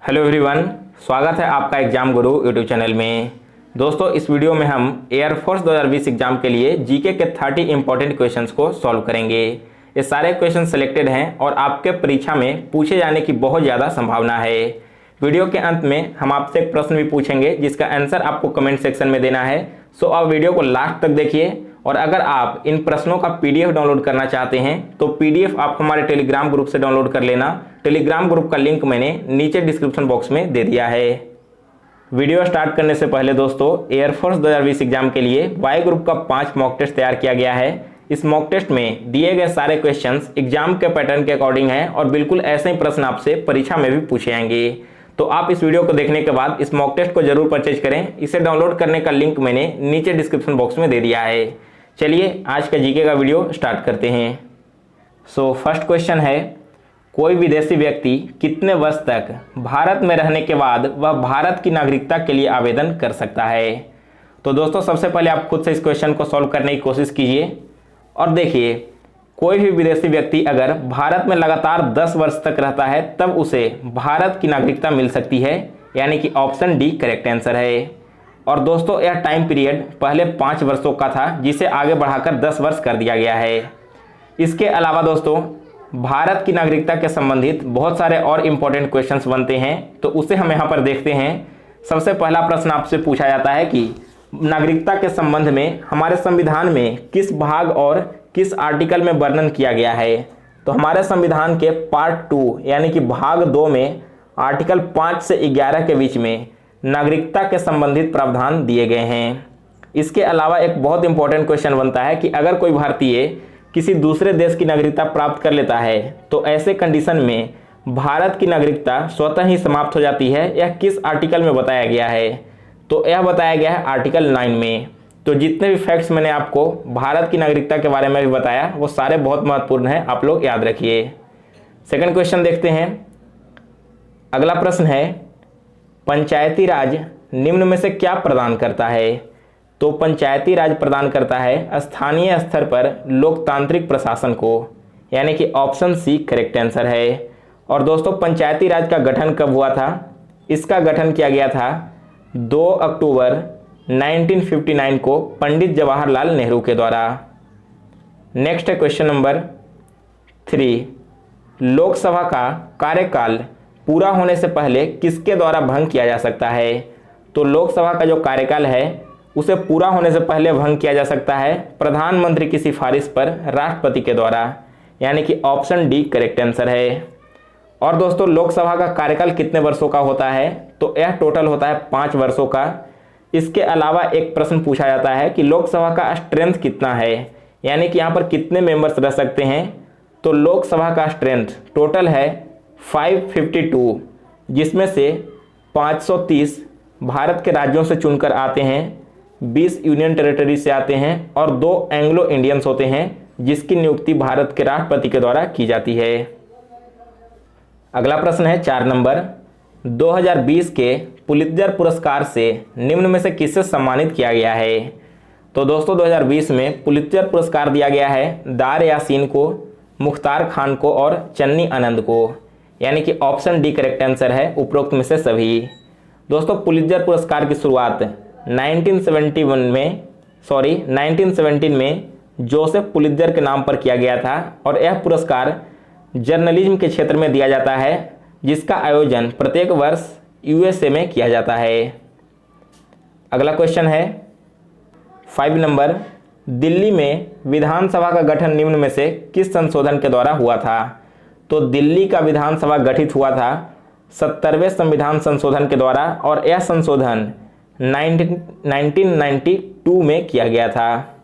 Hello everyone, स्वागत है आपका एग्जाम गुरु यूट्यूब चैनल में। दोस्तों, इस वीडियो में हम एयरफोर्स 2020 एग्जाम के लिए जीके के 30 इंपॉर्टेंट क्वेश्चंस को सॉल्व करेंगे। ये सारे क्वेश्चन सिलेक्टेड हैं और आपके परीक्षा में पूछे जाने की बहुत ज़्यादा संभावना है। वीडियो के अंत में हम आपसे एक प्रश्न भी पूछेंगे जिसका आंसर आपको कमेंट सेक्शन में देना है। सो आप वीडियो को लास्ट तक देखिए और अगर आप इन प्रश्नों का पीडीएफ डाउनलोड करना चाहते हैं तो पीडीएफ आप हमारे टेलीग्राम ग्रुप से डाउनलोड कर लेना। टेलीग्राम ग्रुप का लिंक मैंने नीचे डिस्क्रिप्शन बॉक्स में दे दिया है। वीडियो स्टार्ट करने से पहले दोस्तों, एयरफोर्स 2020 एग्जाम के लिए वाई ग्रुप का 5 मॉक टेस्ट तैयार किया गया है। इस मॉक टेस्ट में दिए गए सारे क्वेश्चंस एग्जाम के पैटर्न के अकॉर्डिंग हैं और बिल्कुल ऐसे ही प्रश्न आपसे परीक्षा में भी पूछे जाएंगे। तो आप इस वीडियो को देखने के बाद इस मॉक टेस्ट को जरूर परचेज करें। इसे डाउनलोड करने का लिंक मैंने नीचे डिस्क्रिप्शन बॉक्स में दे दिया है। चलिए आज का जीके का वीडियो स्टार्ट करते हैं। फर्स्ट क्वेश्चन है, कोई विदेशी व्यक्ति कितने वर्ष तक भारत में रहने के बाद वह भारत की नागरिकता के लिए आवेदन कर सकता है? तो दोस्तों, सबसे पहले आप खुद से इस क्वेश्चन को सॉल्व करने की कोशिश कीजिए और देखिए, कोई भी विदेशी व्यक्ति अगर भारत में लगातार 10 वर्ष तक रहता है तब उसे भारत की नागरिकता मिल सकती है, यानी कि ऑप्शन डी करेक्ट आंसर है। और दोस्तों, यह टाइम पीरियड पहले 5 वर्षों का था जिसे आगे बढ़ाकर 10 वर्ष कर दिया गया है। इसके अलावा दोस्तों, भारत की नागरिकता के संबंधित बहुत सारे और इम्पोर्टेंट क्वेश्चंस बनते हैं, तो उसे हम यहाँ पर देखते हैं। सबसे पहला प्रश्न आपसे पूछा जाता है कि नागरिकता के संबंध में हमारे संविधान में किस भाग और किस आर्टिकल में वर्णन किया गया है? तो हमारे संविधान के पार्ट 2 यानी कि भाग 2 में आर्टिकल 5 से 11 के बीच में नागरिकता के संबंधित प्रावधान दिए गए हैं। इसके अलावा एक बहुत इंपॉर्टेंट क्वेश्चन बनता है कि अगर कोई भारतीय किसी दूसरे देश की नागरिकता प्राप्त कर लेता है तो ऐसे कंडीशन में भारत की नागरिकता स्वतः ही समाप्त हो जाती है। यह किस आर्टिकल में बताया गया है? तो यह बताया गया है आर्टिकल 9 में। तो जितने भी फैक्ट्स मैंने आपको भारत की नागरिकता के बारे में भी बताया वो सारे बहुत महत्वपूर्ण हैं, आप लोग याद रखिए। सेकंड क्वेश्चन देखते हैं। अगला प्रश्न है, पंचायती राज निम्न में से क्या प्रदान करता है? तो पंचायती राज प्रदान करता है स्थानीय स्तर पर लोकतांत्रिक प्रशासन को, यानी कि ऑप्शन सी करेक्ट आंसर है। और दोस्तों, पंचायती राज का गठन कब हुआ था? इसका गठन किया गया था 2 अक्टूबर 1959 को पंडित जवाहरलाल नेहरू के द्वारा। नेक्स्ट है क्वेश्चन नंबर 3, लोकसभा का कार्यकाल पूरा होने से पहले किसके द्वारा भंग किया जा सकता है? तो लोकसभा का जो कार्यकाल है उसे पूरा होने से पहले भंग किया जा सकता है प्रधानमंत्री की सिफारिश पर राष्ट्रपति के द्वारा, यानी कि ऑप्शन डी करेक्ट आंसर है। और दोस्तों, लोकसभा का कार्यकाल कितने वर्षों का होता है? तो यह टोटल होता है 5 वर्षों का। इसके अलावा एक प्रश्न पूछा जाता है कि लोकसभा का स्ट्रेंथ कितना है, यानी कि यहाँ पर कितने मेंबर्स रह सकते हैं? तो लोकसभा का स्ट्रेंथ टोटल है 552, जिसमें से 530 भारत के राज्यों से चुनकर आते हैं, 20 यूनियन टेरिटरी से आते हैं और 2 एंग्लो इंडियंस होते हैं जिसकी नियुक्ति भारत के राष्ट्रपति के द्वारा की जाती है। अगला प्रश्न है 4 नंबर, 2020 के पुलित्जर पुरस्कार से निम्न में से किसे सम्मानित किया गया है? तो दोस्तों, 2020 में पुलित्जर पुरस्कार दिया गया है दार यासीन को, मुख्तार खान को और चन्नी आनंद को, यानी कि ऑप्शन डी करेक्ट आंसर है उपरोक्त में से सभी। दोस्तों, पुलित्जर पुरस्कार की शुरुआत 1917 में जोसेफ पुलित्जर के नाम पर किया गया था और यह पुरस्कार जर्नलिज्म के क्षेत्र में दिया जाता है, जिसका आयोजन प्रत्येक वर्ष यूएसए में किया जाता है। अगला क्वेश्चन है 5 नंबर, दिल्ली में विधानसभा का गठन निम्न में से किस संशोधन के द्वारा हुआ था? तो दिल्ली का विधानसभा गठित हुआ था 70वें संविधान संशोधन के द्वारा और यह संशोधन 1992 में किया गया था।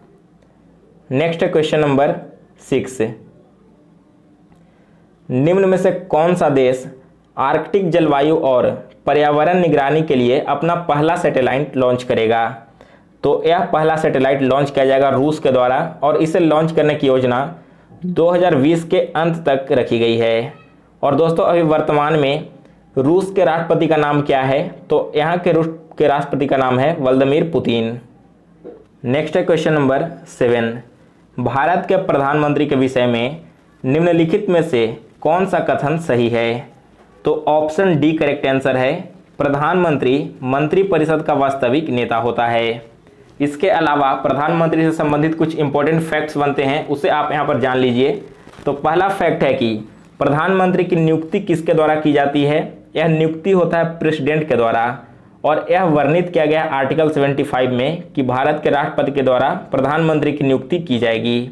नेक्स्ट क्वेश्चन नंबर 6, निम्न में से कौन सा देश आर्कटिक जलवायु और पर्यावरण निगरानी के लिए अपना पहला सैटेलाइट लॉन्च करेगा? तो यह पहला सैटेलाइट लॉन्च किया जाएगा रूस के द्वारा और इसे लॉन्च करने की योजना 2020 के अंत तक रखी गई है। और दोस्तों, अभी वर्तमान में रूस के राष्ट्रपति का नाम क्या है? तो यहाँ के रूस के राष्ट्रपति का नाम है व्लादिमीर पुतिन। नेक्स्ट है क्वेश्चन नंबर 7, भारत के प्रधानमंत्री के विषय में निम्नलिखित में से कौन सा कथन सही है? तो ऑप्शन डी करेक्ट आंसर है। प्रधानमंत्री मंत्रिपरिषद का वास्तविक नेता होता है। इसके अलावा प्रधानमंत्री से संबंधित कुछ इंपॉर्टेंट फैक्ट्स बनते हैं, उसे आप यहाँ पर जान लीजिए। तो पहला फैक्ट है कि प्रधानमंत्री की नियुक्ति किसके द्वारा की जाती है? यह नियुक्ति होता है प्रेसिडेंट के द्वारा, और यह वर्णित किया गया आर्टिकल 75 में कि भारत के राष्ट्रपति के द्वारा प्रधानमंत्री की नियुक्ति की जाएगी।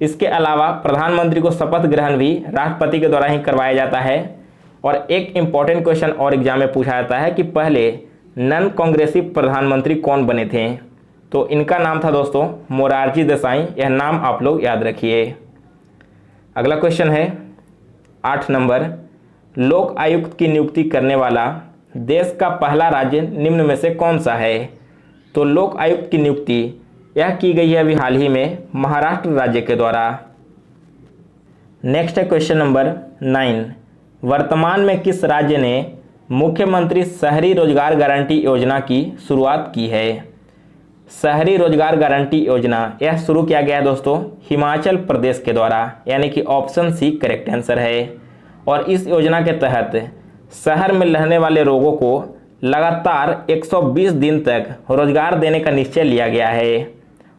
इसके अलावा प्रधानमंत्री को शपथ ग्रहण भी राष्ट्रपति के द्वारा ही करवाया जाता है। और एक इम्पॉर्टेंट क्वेश्चन और एग्जाम में पूछा जाता है कि पहले नॉन कांग्रेसी प्रधानमंत्री कौन बने थे? तो इनका नाम था दोस्तों मोरारजी देसाई। यह नाम आप लोग याद रखिए। अगला क्वेश्चन है 8 नंबर, लोक आयुक्त की नियुक्ति करने वाला देश का पहला राज्य निम्न में से कौन सा है? तो लोक आयुक्त की नियुक्ति यह की गई है अभी हाल ही में महाराष्ट्र राज्य के द्वारा। नेक्स्ट है क्वेश्चन नंबर 9, वर्तमान में किस राज्य ने मुख्यमंत्री शहरी रोजगार गारंटी योजना की शुरुआत की है? शहरी रोजगार गारंटी योजना यह शुरू किया गया है दोस्तों हिमाचल प्रदेश के द्वारा, यानी कि ऑप्शन सी करेक्ट आंसर है। और इस योजना के तहत शहर में रहने वाले लोगों को लगातार 120 दिन तक रोजगार देने का निश्चय लिया गया है।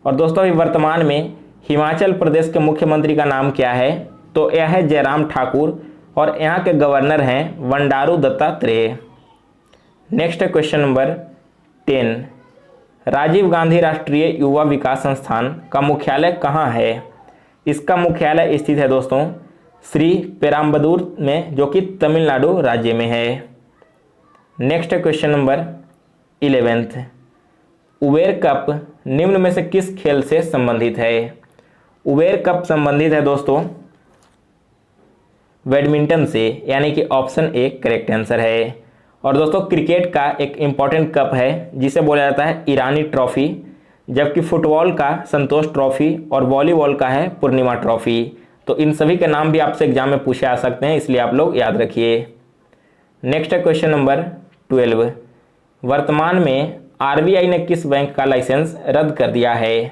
और दोस्तों अभी वर्तमान में हिमाचल प्रदेश के मुख्यमंत्री का नाम क्या है? तो यह है जयराम ठाकुर, और यहाँ के गवर्नर हैं बंडारू दत्तात्रेय। नेक्स्ट है क्वेश्चन नंबर 10, राजीव गांधी राष्ट्रीय युवा विकास संस्थान का मुख्यालय कहाँ है? इसका मुख्यालय स्थित है दोस्तों श्री पेराम्बदूर में, जो कि तमिलनाडु राज्य में है। नेक्स्ट है क्वेश्चन नंबर 11, उबेर कप निम्न में से किस खेल से संबंधित है? उबेर कप संबंधित है दोस्तों बैडमिंटन से, यानी कि ऑप्शन ए करेक्ट आंसर है। और दोस्तों क्रिकेट का एक इम्पॉर्टेंट कप है जिसे बोला जाता है ईरानी ट्रॉफी, जबकि फुटबॉल का संतोष ट्रॉफी और वॉलीबॉल का है पूर्णिमा ट्रॉफी। तो इन सभी के नाम भी आपसे एग्जाम में पूछे आ सकते हैं, इसलिए आप लोग याद रखिए। नेक्स्ट है क्वेश्चन नंबर 12, वर्तमान में आरबीआई ने किस बैंक का लाइसेंस रद्द कर दिया है?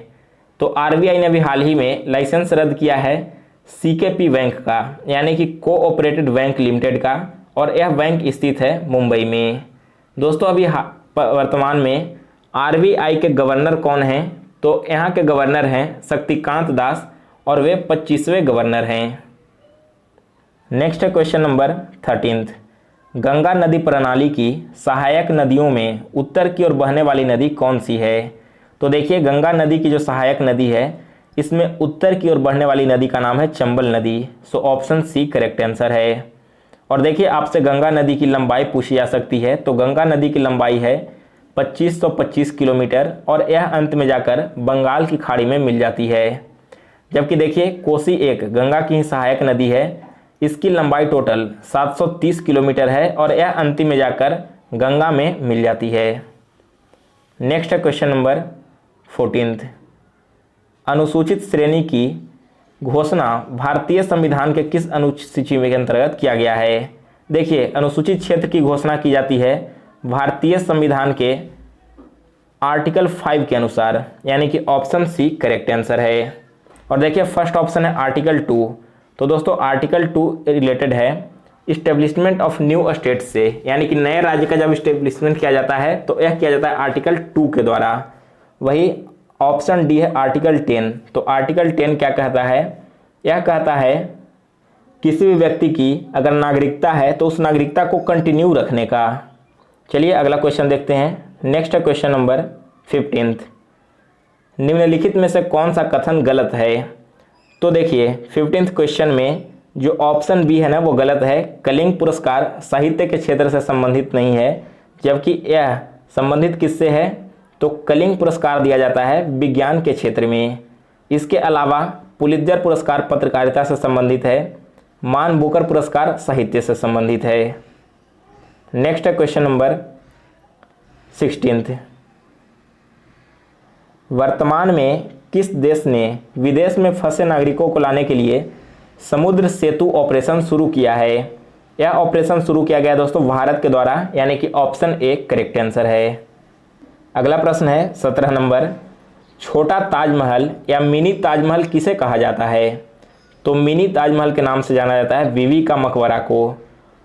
तो आरबीआई ने अभी हाल ही में लाइसेंस रद्द किया है सीकेपी बैंक का, यानी कि कोऑपरेटिव बैंक लिमिटेड का, और यह बैंक स्थित है मुंबई में। दोस्तों अभी वर्तमान में आरबीआई के गवर्नर कौन हैं? तो यहाँ के गवर्नर हैं शक्तिकांत दास, और वे 25वें गवर्नर हैं। नेक्स्ट है क्वेश्चन नंबर 13, गंगा नदी प्रणाली की सहायक नदियों में उत्तर की ओर बहने वाली नदी कौन सी है? तो देखिए गंगा नदी की जो सहायक नदी है इसमें उत्तर की ओर बढ़ने वाली नदी का नाम है चंबल नदी। So option C correct answer है। और देखिए आपसे गंगा नदी की लंबाई पूछी जा सकती है, तो गंगा नदी की लंबाई है 2525 किलोमीटर, और यह अंत में जाकर बंगाल की खाड़ी में मिल जाती है। जबकि देखिए कोसी एक गंगा की ही सहायक नदी है, इसकी लंबाई टोटल 730 किलोमीटर है, और यह अंतिम में जाकर गंगा में मिल जाती है। नेक्स्ट है क्वेश्चन नंबर 14, अनुसूचित श्रेणी की घोषणा भारतीय संविधान के किस अनुसूची के अंतर्गत किया गया है? देखिए अनुसूचित क्षेत्र की घोषणा की जाती है भारतीय संविधान के आर्टिकल 5 के अनुसार, यानी कि ऑप्शन सी करेक्ट आंसर है। और देखिए फर्स्ट ऑप्शन है आर्टिकल 2। तो दोस्तों आर्टिकल 2 रिलेटेड है इस्टेब्लिशमेंट ऑफ न्यू स्टेट से, यानी कि नए राज्य का जब इस्टेब्लिशमेंट किया जाता है तो यह किया जाता है आर्टिकल 2 के द्वारा। वही ऑप्शन डी है आर्टिकल 10। तो आर्टिकल 10 क्या कहता है? यह कहता है किसी भी व्यक्ति की अगर नागरिकता है तो उस नागरिकता को कंटिन्यू रखने का। चलिए अगला क्वेश्चन देखते हैं। नेक्स्ट है क्वेश्चन नंबर 15, निम्नलिखित में से कौन सा कथन गलत है? तो देखिए 15th क्वेश्चन में जो ऑप्शन बी है ना वो गलत है। कलिंग पुरस्कार साहित्य के क्षेत्र से संबंधित नहीं है, जबकि यह संबंधित किससे है? तो कलिंग पुरस्कार दिया जाता है विज्ञान के क्षेत्र में। इसके अलावा पुलित्जर पुरस्कार पत्रकारिता से संबंधित है, मान बुकर पुरस्कार साहित्य से संबंधित है। नेक्स्ट है क्वेश्चन नंबर 16, वर्तमान में किस देश ने विदेश में फंसे नागरिकों को लाने के लिए समुद्र सेतु ऑपरेशन शुरू किया है? यह ऑपरेशन शुरू किया गया दोस्तों भारत के द्वारा, यानी कि ऑप्शन ए करेक्ट आंसर है। अगला प्रश्न है 17 नंबर, छोटा ताजमहल या मिनी ताजमहल किसे कहा जाता है? तो मिनी ताजमहल के नाम से जाना जाता है बीवी का मकबरा को।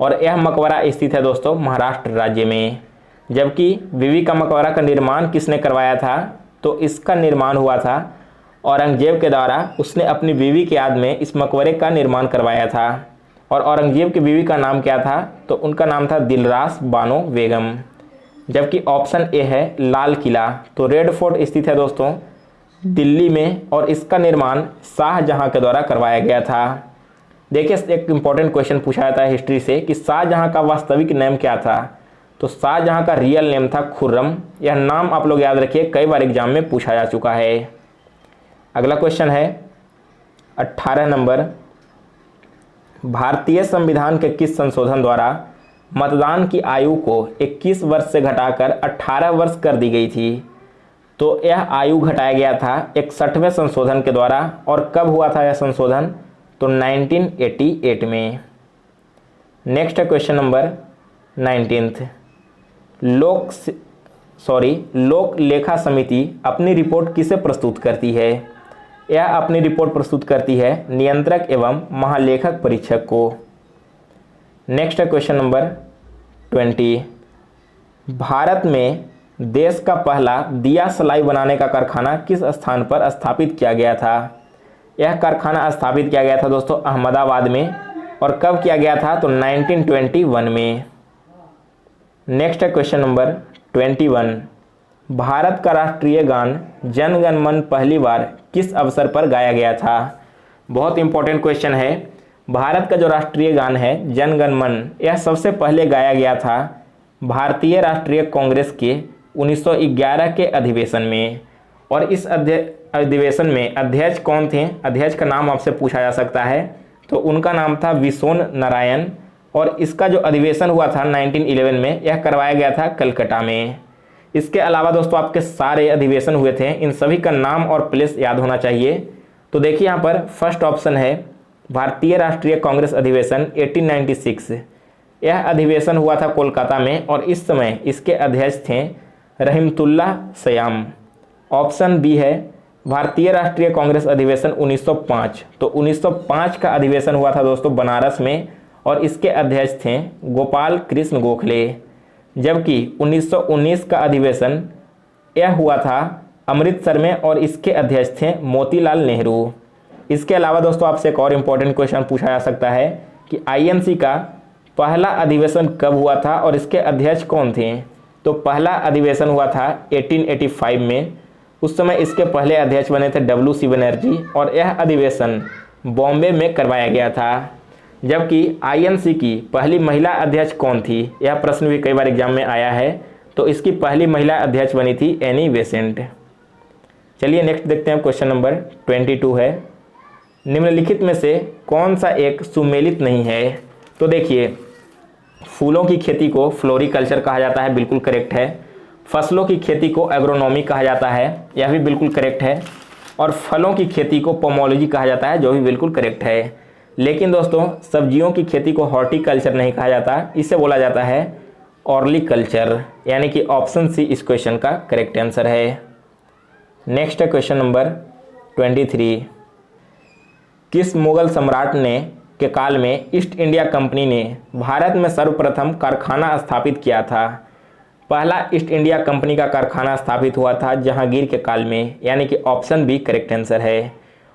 और यह मकबरा स्थित है दोस्तों महाराष्ट्र राज्य में। जबकि बीवी का मकबरा का निर्माण किसने करवाया था, तो इसका निर्माण हुआ था औरंगजेब के द्वारा। उसने अपनी बीवी की याद में इस मकबरे का निर्माण करवाया था। और औरंगजेब की बीवी का नाम क्या था, तो उनका नाम था दिलरास बानो बेगम। जबकि ऑप्शन ए है लाल किला, तो रेड फोर्ट स्थित है दोस्तों दिल्ली में और इसका निर्माण शाहजहां के द्वारा करवाया गया था। देखिए एक इंपॉर्टेंट क्वेश्चन पूछा जाता है हिस्ट्री से कि शाहजहां का वास्तविक नेम क्या था, तो शाहजहां का रियल नेम था खुर्रम। यह नाम आप लोग याद रखिए, कई बार एग्जाम में पूछा जा चुका है। अगला क्वेश्चन है 18 नंबर, भारतीय संविधान के किस संशोधन द्वारा मतदान की आयु को 21 वर्ष से घटाकर 18 वर्ष कर दी गई थी, तो यह आयु घटाया गया था 61वें संशोधन के द्वारा। और कब हुआ था यह संशोधन, तो 1988 में। नेक्स्ट है क्वेश्चन नंबर 19, लोक लेखा समिति अपनी रिपोर्ट किसे प्रस्तुत करती है। यह अपनी रिपोर्ट प्रस्तुत करती है नियंत्रक एवं महालेखक परीक्षक को। नेक्स्ट है क्वेश्चन नंबर 20, भारत में देश का पहला दिया सलाई बनाने का कारखाना किस स्थान पर स्थापित किया गया था। यह कारखाना स्थापित किया गया था दोस्तों अहमदाबाद में। और कब किया गया था, तो 1921 में। नेक्स्ट है क्वेश्चन नंबर 21, भारत का राष्ट्रीय गान जन गण मन पहली बार किस अवसर पर गाया गया था। बहुत इंपॉर्टेंट क्वेश्चन है। भारत का जो राष्ट्रीय गान है जन गण मन, यह सबसे पहले गाया गया था भारतीय राष्ट्रीय कांग्रेस के 1911 के अधिवेशन में। और इस अधिवेशन में अध्यक्ष कौन थे, अध्यक्ष का नाम आपसे पूछा जा सकता है, तो उनका नाम था विशोन नारायण। और इसका जो अधिवेशन हुआ था 1911 में, यह करवाया गया था कलकत्ता में। इसके अलावा दोस्तों आपके सारे अधिवेशन हुए थे, इन सभी का नाम और प्लेस याद होना चाहिए। तो देखिए यहाँ पर फर्स्ट ऑप्शन है भारतीय राष्ट्रीय कांग्रेस अधिवेशन 1896। यह अधिवेशन हुआ था कोलकाता में और इस समय इसके अध्यक्ष थे रहीमतुल्लाह सयाम। ऑप्शन बी है भारतीय राष्ट्रीय कांग्रेस अधिवेशन 1905। तो 1905 का अधिवेशन हुआ था दोस्तों बनारस में और इसके अध्यक्ष थे गोपाल कृष्ण गोखले। जबकि 1919 का अधिवेशन यह हुआ था अमृतसर में और इसके अध्यक्ष थे मोतीलाल नेहरू। इसके अलावा दोस्तों आपसे एक और इम्पोर्टेंट क्वेश्चन पूछा जा सकता है कि आईएनसी का पहला अधिवेशन कब हुआ था और इसके अध्यक्ष कौन थे। तो पहला अधिवेशन हुआ था 1885 में। उस समय इसके पहले अध्यक्ष बने थे WC बनर्जी और यह अधिवेशन बॉम्बे में करवाया गया था। जबकि आईएनसी की पहली महिला अध्यक्ष कौन थी, यह प्रश्न भी कई बार एग्जाम में आया है। तो इसकी पहली महिला अध्यक्ष बनी थी एनी बेसेंट। चलिए नेक्स्ट देखते हैं, क्वेश्चन नंबर 22 है, निम्नलिखित में से कौन सा एक सुमेलित नहीं है। तो देखिए फूलों की खेती को फ्लोरिकल्चर कहा जाता है, बिल्कुल करेक्ट है। फसलों की खेती को एग्रोनॉमी कहा जाता है, यह भी बिल्कुल करेक्ट है। और फलों की खेती को पोमोलॉजी कहा जाता है, जो भी बिल्कुल करेक्ट है। लेकिन दोस्तों सब्जियों की खेती को हॉर्टिकल्चर नहीं कहा जाता, इसे बोला जाता है ऑर्लिकल्चर, यानी कि ऑप्शन सी इस क्वेश्चन का करेक्ट आंसर है। नेक्स्ट है क्वेश्चन नंबर 23, किस मुगल सम्राट ने के काल में ईस्ट इंडिया कंपनी ने भारत में सर्वप्रथम कारखाना स्थापित किया था। पहला ईस्ट इंडिया कंपनी का कारखाना स्थापित हुआ था जहांगीर के काल में, यानी कि ऑप्शन बी करेक्ट आंसर है।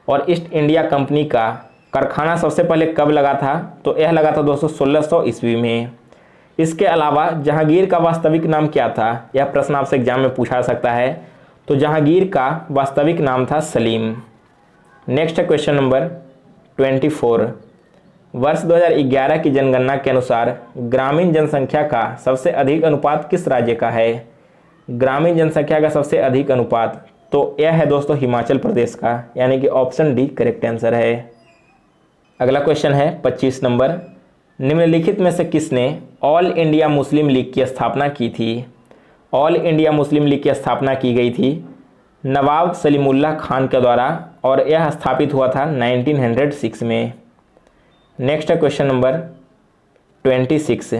और ईस्ट इंडिया कंपनी का कारखाना सबसे पहले कब लगा था, तो यह लगा था दोस्तों 1600 ईस्वी में। इसके अलावा जहांगीर का वास्तविक नाम क्या था, यह प्रश्न आपसे एग्जाम में पूछा सकता है। तो जहांगीर का वास्तविक नाम था सलीम। नेक्स्ट है क्वेश्चन नंबर 24, वर्ष 2011 की जनगणना के अनुसार ग्रामीण जनसंख्या का सबसे अधिक अनुपात किस राज्य का है। ग्रामीण जनसंख्या का सबसे अधिक अनुपात, तो यह है दोस्तों हिमाचल प्रदेश का, यानी कि ऑप्शन डी करेक्ट आंसर है। अगला क्वेश्चन है 25 नंबर, निम्नलिखित में से किसने ऑल इंडिया मुस्लिम लीग की स्थापना की थी। ऑल इंडिया मुस्लिम लीग की स्थापना की गई थी नवाब सलीमुल्लाह खान के द्वारा और यह स्थापित हुआ था 1906 में। नेक्स्ट है क्वेश्चन नंबर 26,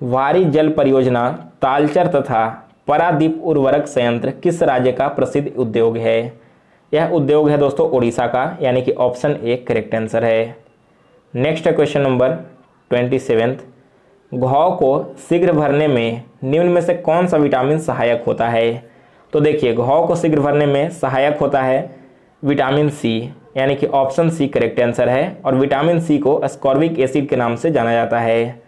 भारी जल परियोजना तालचर तथा परादीप उर्वरक संयंत्र किस राज्य का प्रसिद्ध उद्योग है। यह उद्योग है दोस्तों उड़ीसा का, यानी कि ऑप्शन ए करेक्ट आंसर है। नेक्स्ट है क्वेश्चन नंबर 27, घाव को शीघ्र भरने में निम्न में से कौन सा विटामिन सहायक होता है? तो देखिए, घाव को शीघ्र भरने में सहायक होता है विटामिन सी, यानी कि ऑप्शन सी करेक्ट आंसर है। और विटामिन सी को एस्कॉर्बिक एसिड के नाम से जाना जाता है।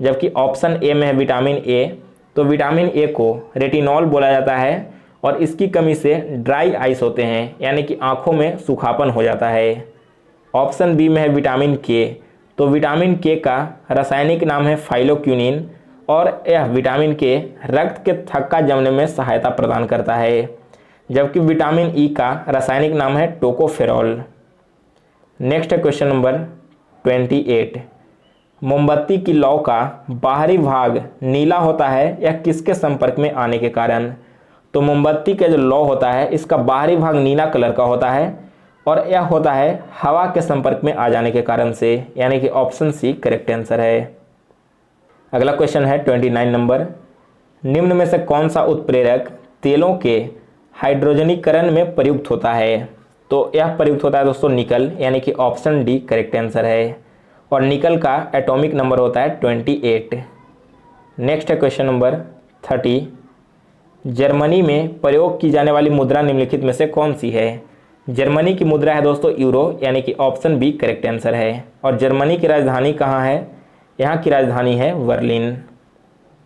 जबकि ऑप्शन ए में है विटामिन ए, तो विटामिन ए को रेटिनॉल बोला जाता है और इसकी कमी से ड्राई आइस होते हैं, यानी कि आंखों में सूखापन हो जाता है। ऑप्शन बी में है विटामिन के, तो विटामिन के का रासायनिक नाम है फाइलोक्विनिन और यह विटामिन के रक्त के थक्का जमने में सहायता प्रदान करता है। जबकि विटामिन ई का रासायनिक नाम है टोकोफेरॉल। नेक्स्ट है क्वेश्चन नंबर 28। मोमबत्ती की लौ का बाहरी भाग नीला होता है यह किसके संपर्क में आने के कारण? तो मोमबत्ती का जो लौ होता है इसका बाहरी भाग नीला कलर का होता है और यह होता है हवा के संपर्क में आ जाने के कारण से, यानी कि ऑप्शन सी करेक्ट आंसर है। अगला क्वेश्चन है 29 नंबर। निम्न में से कौन सा उत्प्रेरक तेलों के हाइड्रोजनीकरण में प्रयुक्त होता है? तो यह प्रयुक्त होता है दोस्तों निकल, यानी कि ऑप्शन डी करेक्ट आंसर है। और निकल का एटॉमिक नंबर होता है 28। नेक्स्ट है क्वेश्चन नंबर 30। जर्मनी में प्रयोग की जाने वाली मुद्रा निम्नलिखित में से कौन सी है? जर्मनी की मुद्रा है दोस्तों यूरो, यानी कि ऑप्शन बी करेक्ट आंसर है। और जर्मनी की राजधानी कहाँ है? यहाँ की राजधानी है बर्लिन।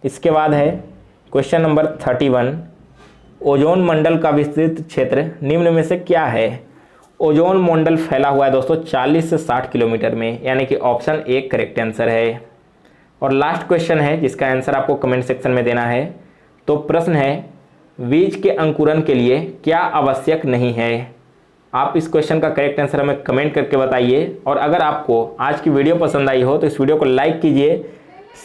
इसके बाद है क्वेश्चन नंबर 31। ओजोन मंडल का विस्तृत क्षेत्र निम्न में से क्या है? ओजोन मंडल फैला हुआ है दोस्तों 40 से 60 किलोमीटर में, यानी कि ऑप्शन ए करेक्ट आंसर है। और लास्ट क्वेश्चन है जिसका आंसर आपको कमेंट सेक्शन में देना है। तो प्रश्न है, बीज के अंकुरण के लिए क्या आवश्यक नहीं है? आप इस क्वेश्चन का करेक्ट आंसर हमें कमेंट करके बताइए। और अगर आपको आज की वीडियो पसंद आई हो तो इस वीडियो को लाइक कीजिए,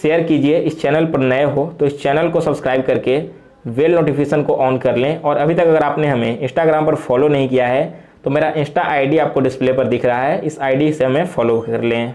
शेयर कीजिए। इस चैनल पर नए हो तो इस चैनल को सब्सक्राइब करके बेल नोटिफिकेशन को ऑन कर लें। और अभी तक अगर आपने हमें इंस्टाग्राम पर फॉलो नहीं किया है तो मेरा इंस्टा आईडी आपको डिस्प्ले पर दिख रहा है, इस आईडी से हमें फॉलो कर लें।